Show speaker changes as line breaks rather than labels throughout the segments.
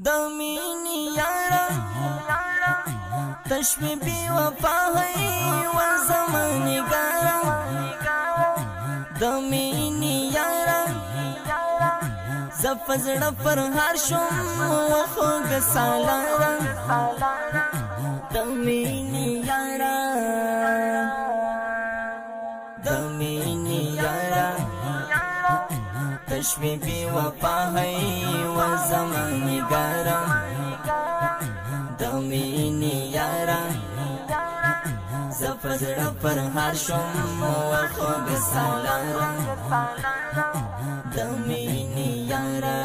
دمینی یارا تشوی بی وفا ہے و زمانی گارا دمینی یارا زفزڑ پر ہر شم و خوگ سالارا دمینی یارا دمینی یارا تشوی بی وفا ہے و زمانی گارا دمینی یارا زفزڑ پر ہر شم و خوگ سالارا دمینی یارا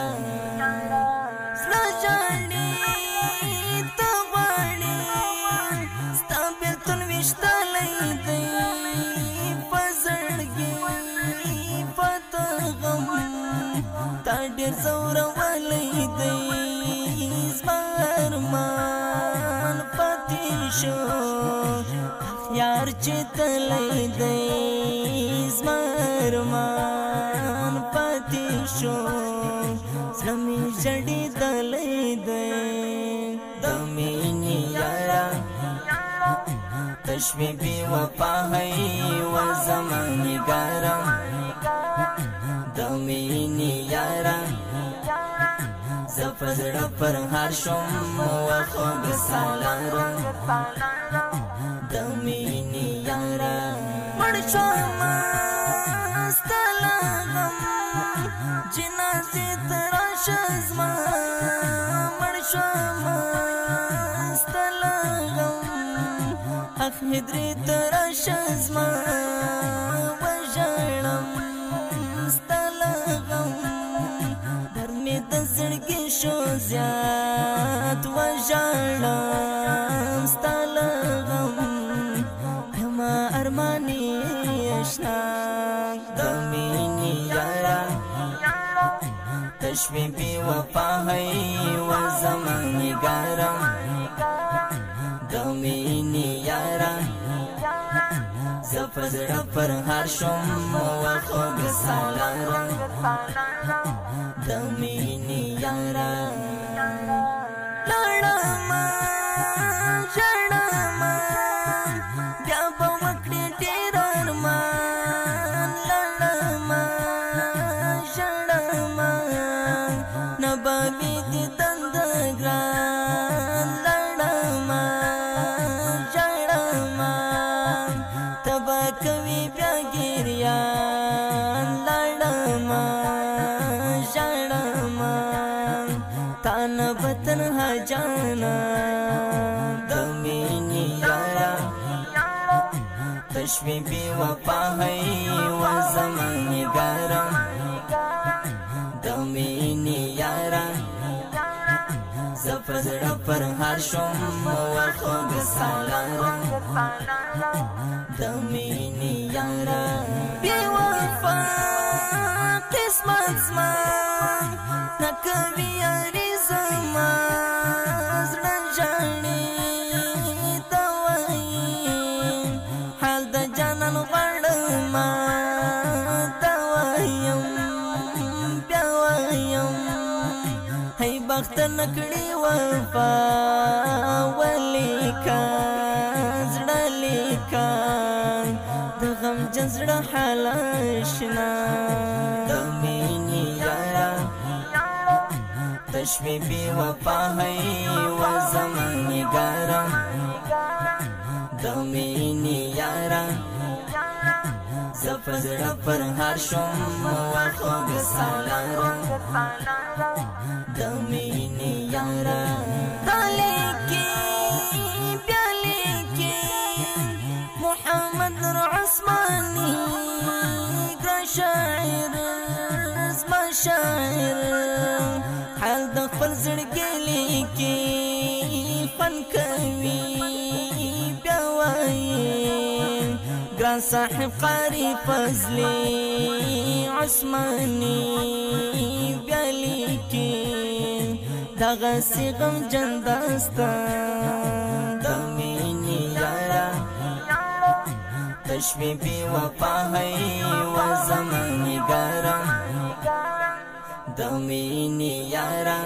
سنا جاڑی تغاڑی ستا بیلتون وشتا لیدی پزڑگی فتغم تا دیر زور ولیدی زمارمان فتیشو یار چیت لیدی زمارمان فتیشو زمی جڑی دلیدی دمینی یارا تشوی بی وفا ہے و زمانی گارا دمینی یارا زفزڑ پر ہر شم و خوگ سالارا دمینی یارا مڑشاما ستلاغم جنازی تراش ازما مڑشاما ستلاغم اخ هدری تراش ازما وجړم ستلاغم درمی دزړګي شو زیات وجړم ستلاغم هما ارمانی اشنا دمینی یارا تشوی بی وفا ہے و زمانی گارا دمینی یارا زفزڑ پر ہر شم و خوگ سالارا دمینی یارا لڑاما جڑاما بیا بوکڑی ډیر ارمان لڑاما جڑاما نباوی دی دند گران لڑاما جڑاما تبا کوي بیا ګریان لړما جړما تان بتن جانا دمینی یارا تشوی بی وفا ہے و زمانی گارا دمینی یارا زفزڑ پر ہر شم و خوگ سالارا دمینی یارا بی وفا قسمت زما نکوی یاری زما زړه جاړي دوایم حال د جانان غواړم دوایم بیا وایم هی بخت نکړي وفا ولیکا زړه لیکا د غم جزړه حالشنا دمینی یارا تشوی بی وفا ہے و زمانی گارا دمینی یارا زفزڑ پر ہر شم و خوگ سالارا دمینی یارا تالی کی پیالی کی محمد عثمانی گر شاعر زما شاعر حال د خپل زړګي لیکي فن کوي بیا وایي ګران صاحب قاری فضلی عثمانی بیا لیکي دغسې غمجن داستان دمینی یارا تشوی بی وفا ہے و زمانی گارا دمینی یارا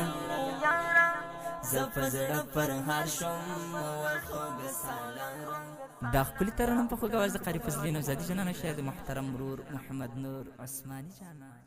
زپزړه پر هر شوم وخوږ سالارم.
دا ښکلي ترانه په خوږ اواز د قاري فضلي نوزادي جانانو شاعر د محترم ورور محمد نور عثماني جانان.